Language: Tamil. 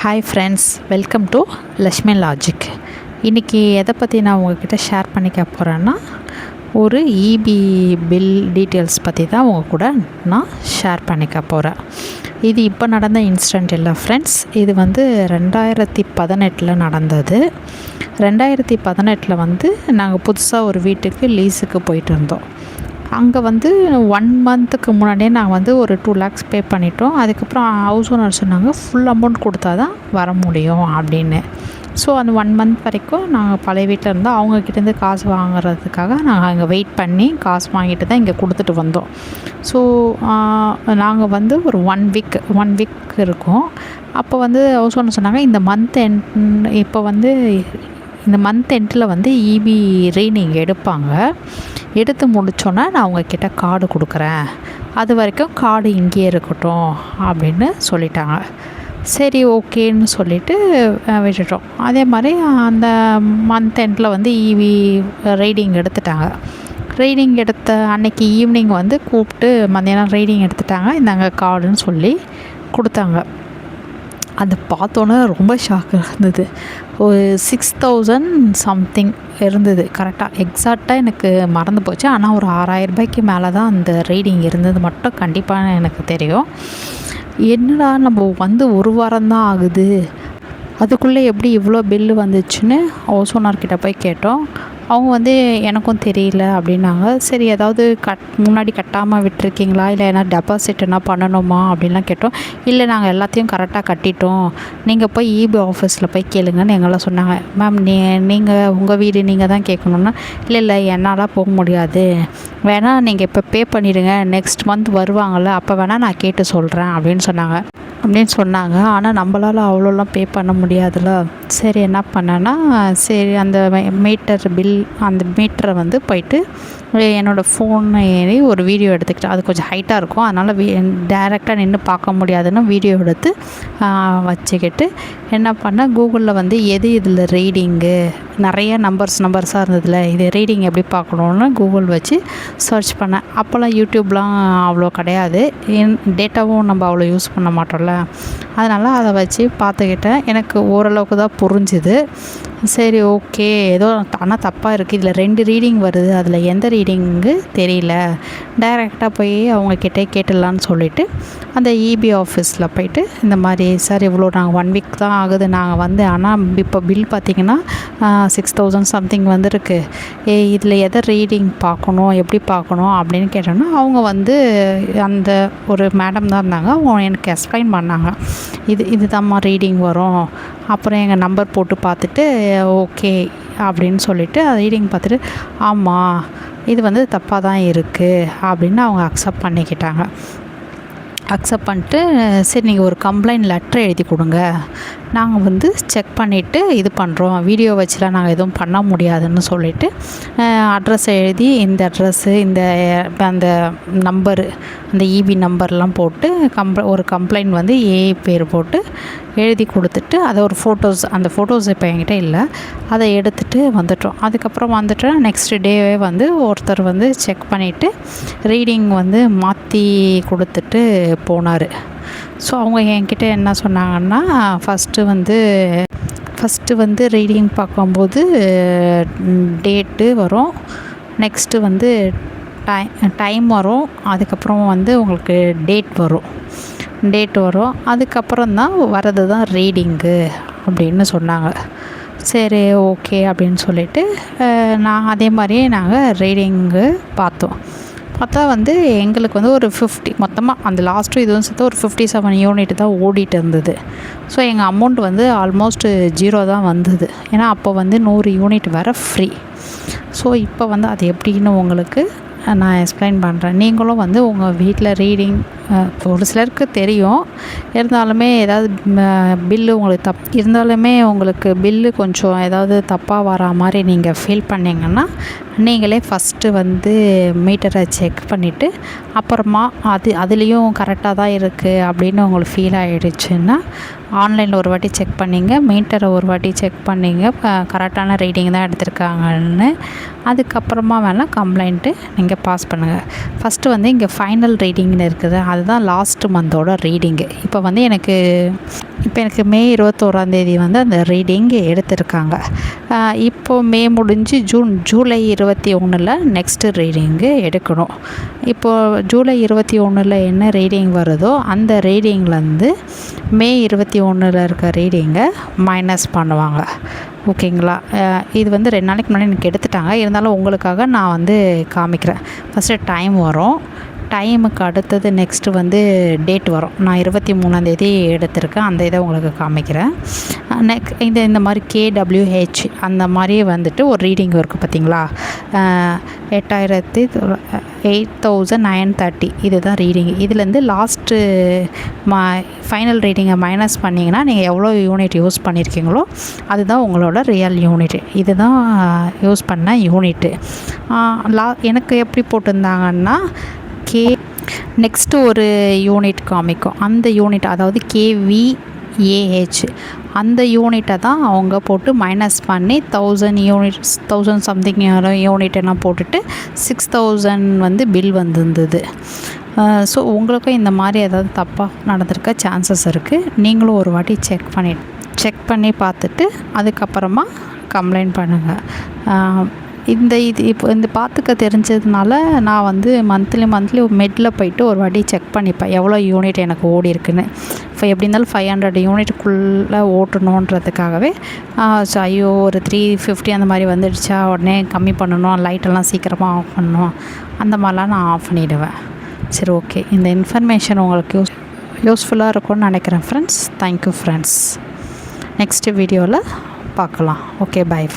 Hi friends, welcome to Lakshmi logic. இன்றைக்கி எதை பற்றி நான் உங்கள்கிட்ட ஷேர் பண்ணிக்க போகிறேன்னா, ஒரு இபி பில் டீட்டெயில்ஸ் பற்றி தான் உங்கள் கூட நான் ஷேர் பண்ணிக்க போகிறேன். இது இப்போ நடந்த இன்சிடெண்ட் இல்லை ஃப்ரெண்ட்ஸ். இது 2018 நடந்தது. 2018 நாங்கள் புதுசாக ஒரு வீட்டுக்கு லீஸுக்கு போயிட்டு இருந்தோம். அங்கே 1 மந்த்துக்கு முன்னாடியே நாங்கள் ஒரு 2 lakhs பே பண்ணிட்டோம். அதுக்கப்புறம் ஹவுஸ் ஓனர் சொன்னாங்க ஃபுல் அமௌண்ட் கொடுத்தா தான் வர முடியும் அப்படின்னு. ஸோ அந்த 1 மந்த் வரைக்கும் நாங்கள் பழைய வீட்டில் இருந்தோம். அவங்கக்கிட்டேருந்து காசு வாங்குறதுக்காக நாங்கள் அங்கே வெயிட் பண்ணி காசு வாங்கிட்டு தான் இங்கே கொடுத்துட்டு வந்தோம். ஸோ நாங்கள் ஒரு ஒன் வீக் இருக்கும். அப்போ ஹவுஸ் ஓனர் சொன்னாங்க இந்த மந்த் எண்ட் இந்த மந்த் எண்டில் இபி ரீடிங் எடுப்பாங்க. எடுத்து முடித்தோன்னே நான் அவங்கக்கிட்ட கார்டு கொடுக்குறேன், அது வரைக்கும் கார்டு இங்கேயே இருக்கட்டும் அப்படின்னு சொல்லிட்டாங்க. சரி ஓகேன்னு சொல்லிவிட்டு விட்டுட்டோம். அதே மாதிரி அந்த மந்த் எண்டில் இபி ரீடிங் எடுத்துட்டாங்க. ரீடிங் எடுத்த அன்னைக்கு ஈவினிங் கூப்பிட்டு மத்தியானம் ரீடிங் எடுத்துட்டாங்க, இந்தாங்க கார்டுன்னு சொல்லி கொடுத்தாங்க. அது பார்த்தோன்னே ரொம்ப ஷாக்காக இருந்தது. ஒரு 6,000 சம்திங் இருந்தது. கரெக்டாக எக்ஸாக்டாக எனக்கு மறந்து போச்சு. ஆனால் ஒரு 6,000 ரூபாய்க்கு மேலே தான் அந்த ரீடிங் இருந்தது மட்டும் கண்டிப்பாக எனக்கு தெரியும். என்னடா நம்ம ஒரு வாரம் தான் ஆகுது, அதுக்குள்ளே எப்படி இவ்வளோ பில்லு வந்துச்சுன்னு ஹவுஸ் ஓனர்கிட்ட போய் கேட்டோம். அவங்க எனக்கும் தெரியல அப்படின்னாங்க. சரி, ஏதாவது முன்னாடி கட்டாமல் விட்டுருக்கீங்களா, இல்லை ஏன்னா டெபாசிட் என்ன பண்ணணுமா அப்படின்லாம் கேட்டோம். இல்லை, நாங்கள் எல்லாத்தையும் கரெக்டாக கட்டிட்டோம், நீங்கள் போய் இபி ஆஃபீஸில் போய் கேளுங்கன்னு எங்களை சொன்னாங்க. மேம், நீங்கள் உங்கள் வீடு நீங்கள் தான் கேட்கணுன்னா, இல்லை என்னால் போக முடியாது, வேணால் நீங்கள் இப்போ பே பண்ணிவிடுங்க, நெக்ஸ்ட் மந்த் வருவாங்கள்ல அப்போ வேணால் நான் கேட்டு சொல்கிறேன் அப்படின்னு சொன்னாங்க. ஆனால் நம்மளால் அவ்வளோலாம் பே பண்ண முடியாதுல்ல. சரி, என்ன பண்ணேன்னா, சரி அந்த மீட்டரை போயிட்டு என்னோடய ஃபோனை ஏறி ஒரு வீடியோ எடுத்துக்கிட்டேன். அது கொஞ்சம் ஹைட்டாக இருக்கும், அதனால் டைரெக்டாக நின்று பார்க்க முடியாதுன்னு வீடியோ எடுத்து வச்சுக்கிட்டு என்ன பண்ணேன், கூகுளில் எது இதில் ரீடிங்கு நிறைய நம்பர்ஸாக இருந்ததில்ல, இது ரீடிங் எப்படி பார்க்கணுன்னு கூகுள் வச்சு சர்ச் பண்ணேன். அப்போல்லாம் யூடியூப்லாம் அவ்வளோ கிடையாது, டேட்டாவும் நம்ம அவ்வளோ யூஸ் பண்ண மாட்டோம்ல, அதனால் அதை வச்சு பார்த்துக்கிட்டேன். எனக்கு ஓரளவுக்கு தான் புரிஞ்சுது. சரி ஓகே, ஏதோ ஆனால் தப்பாக இருக்குது, இதில் 2 ரீடிங் வருது, அதில் எந்த ரீடிங்கு தெரியல, டைரெக்டாக போய் அவங்கக்கிட்டே கேட்டுடலான்னு சொல்லிவிட்டு அந்த இபி ஆஃபீஸில் போயிட்டு இந்த மாதிரி சார் இவ்வளோ நாங்கள் 1 வீக் தான் ஆகுது நாங்கள் ஆனால் இப்போ பில் பார்த்திங்கன்னா 6,000 சம்திங் வந்திருக்கு, இதில் எதை ரீடிங் பார்க்கணும், எப்படி பார்க்கணும் அப்படின்னு கேட்டோன்னா அவங்க அந்த ஒரு மேடம் தான் இருந்தாங்க. அவங்க எனக்கு எக்ஸ்பிளைன் பண்ணாங்க, இதுதாம்மா ரீடிங் வரும். அப்புறம் எங்கள் நம்பர் போட்டு பார்த்துட்டு ஓகே அப்படின்னு சொல்லிவிட்டு ரீடிங் பார்த்துட்டு ஆமாம் இது தப்பாக தான் இருக்குது அப்படின்னு அவங்க அக்செப்ட் பண்ணிக்கிட்டாங்க. அக்செப்ட் பண்ணிட்டு சரி நீங்கள் ஒரு கம்ப்ளைண்ட் லெட்டர் எழுதி கொடுங்க, நாங்கள் செக் பண்ணிவிட்டு இது பண்ணுறோம், வீடியோ வச்சுலாம் நாங்கள் எதுவும் பண்ண முடியாதுன்னு சொல்லிவிட்டு அட்ரஸ் எழுதி இந்த அட்ரஸ்ஸு அந்த நம்பரு அந்த இபி நம்பர்லாம் போட்டு ஒரு கம்ப்ளைண்ட் ஏ பேர் போட்டு எழுதி கொடுத்துட்டு அதை ஒரு அந்த ஃபோட்டோஸ் இப்போ என்கிட்ட இல்லை, அதை எடுத்துகிட்டு வந்துட்டோம். அதுக்கப்புறம் நெக்ஸ்ட் டேவே ஒருத்தர் செக் பண்ணிவிட்டு ரீடிங் மாற்றி கொடுத்துட்டு போனார். ஸோ அவங்க என்கிட்ட என்ன சொன்னாங்கன்னா, ஃபஸ்ட்டு ரீடிங் பார்க்கும்போது டேட்டு வரும், நெக்ஸ்ட்டு டைம் வரும், அதுக்கப்புறம் உங்களுக்கு டேட் வரும், அதுக்கப்புறம் தான் வரது தான் ரீடிங்கு அப்படின்னு சொன்னாங்க. சரி ஓகே அப்படின்னு சொல்லிவிட்டு அதே மாதிரியே நாங்கள் ரீடிங்கு பார்த்தா எங்களுக்கு ஒரு 50 மொத்தமாக அந்த லாஸ்ட்டு இதுவும் சேர்த்து ஒரு 57 யூனிட் தான் ஓடிட்டு இருந்தது. ஸோ எங்கள் அமௌண்ட் ஆல்மோஸ்ட் 0 தான் வந்தது. ஏன்னா அப்போ 100 யூனிட் வேறு ஃப்ரீ. ஸோ இப்போ அது எப்படின்னு உங்களுக்கு நான் எக்ஸ்பிளைன் பண்ணுறேன். நீங்களும் உங்கள் வீட்டில் ரீடிங் ஒரு சிலருக்கு தெரியும், இருந்தாலுமே ஏதாவது பில்லு உங்களுக்கு பில்லு கொஞ்சம் ஏதாவது தப்பாக வரா மாதிரி நீங்கள் ஃபீல் பண்ணிங்கன்னா நீங்களே ஃபஸ்ட்டு மீட்டரை செக் பண்ணிவிட்டு அப்புறமா அதுலேயும் கரெக்டாக தான் இருக்குது அப்படின்னு உங்களுக்கு ஃபீல் ஆகிடுச்சுன்னா ஆன்லைனில் ஒரு வாட்டி செக் பண்ணிங்க, மீட்டரை ஒரு வாட்டி செக் பண்ணிங்க, கரெக்டான ரீடிங் தான் எடுத்திருக்காங்கன்னு. அதுக்கப்புறமா வேணால் கம்ப்ளைண்ட்டு நீங்கள் இங்கே பாஸ் பண்ணுங்கள். ஃபஸ்ட்டு வந்து இங்கே ஃபைனல் ரீடிங்னு இருக்குது, அதுதான் லாஸ்ட் மந்தோட ரீடிங்கு. இப்போ வந்து எனக்கு மே 21 வந்து அந்த ரீடிங் எடுத்திருக்காங்க. இப்போது மே முடிஞ்சு ஜூலை 21 நெக்ஸ்ட்டு ரீடிங்கு எடுக்கணும். இப்போது ஜூலை 21 என்ன ரீடிங் வருதோ அந்த ரீடிங்லேருந்து மே 21 இருக்க ரீடிங்கை மைனஸ் பண்ணுவாங்க. ஓகேங்களா? இது வந்து 2 நாளைக்கு முன்னாடி எனக்கு எடுத்துட்டாங்க. இருந்தாலும் உங்களுக்காக நான் வந்து காமிக்கிறேன். ஃபஸ்ட்டு டைம் வரும், டைமுக்கு அடுத்தது நெக்ஸ்ட்டு வந்து டேட் வரும். நான் 23 எடுத்திருக்கேன், அந்த இதை உங்களுக்கு காமிக்கிறேன். இந்த மாதிரி KWH அந்த மாதிரி வந்துட்டு ஒரு ரீடிங் இருக்குது பார்த்தீங்களா? 8,930 இதுதான் ரீடிங். இதுலேருந்து லாஸ்ட்டு ஃபைனல் ரீடிங்கை மைனஸ் பண்ணிங்கன்னா நீங்கள் எவ்வளோ யூனிட் யூஸ் பண்ணியிருக்கீங்களோ அதுதான் உங்களோட ரியல் யூனிட். இதுதான் யூஸ் பண்ண யூனிட்டு. எனக்கு எப்படி போட்டிருந்தாங்கன்னா நெக்ஸ்ட்டு ஒரு யூனிட் காமிக்கும். அந்த யூனிட் அதாவது KVAH அந்த யூனிட்டை தான் அவங்க போட்டு மைனஸ் பண்ணி 1000 சம்திங் யூனிட் எல்லாம் போட்டுட்டு 6000 வந்து பில் வந்திருந்தது. ஸோ உங்களுக்கும் இந்த மாதிரி ஏதாவது தப்பாக நடந்திருக்க சான்சஸ் இருக்குது. நீங்களும் ஒரு வாட்டி செக் பண்ணி பார்த்துட்டு அதுக்கப்புறமா கம்ப்ளைண்ட் பண்ணுங்கள். இப்போ பார்த்துக்க தெரிஞ்சதுனால நான் வந்து மந்த்லி மெட்டில் போய்ட்டு ஒரு வாட்டி செக் பண்ணிப்பேன் எவ்வளோ யூனிட் எனக்கு ஓடி இருக்குன்னு. இப்போ எப்படி இருந்தாலும் 500 யூனிட்டுக்குள்ளே ஓட்டணுன்றதுக்காகவே ஐயோ ஒரு 350 அந்த மாதிரி வந்துடுச்சா உடனே கம்மி பண்ணணும், லைட்டெல்லாம் சீக்கிரமாக ஆஃப் பண்ணணும், அந்த மாதிரிலாம் நான் ஆஃப் பண்ணிவிடுவேன். சரி, ஓகே. இந்த இன்ஃபர்மேஷன் உங்களுக்கு யூஸ்ஃபுல்லாக இருக்கும்னு நினைக்கிறேன் ஃப்ரெண்ட்ஸ். Thank you friends. நெக்ஸ்ட்டு வீடியோவில் பார்க்கலாம். Okay, bye friends.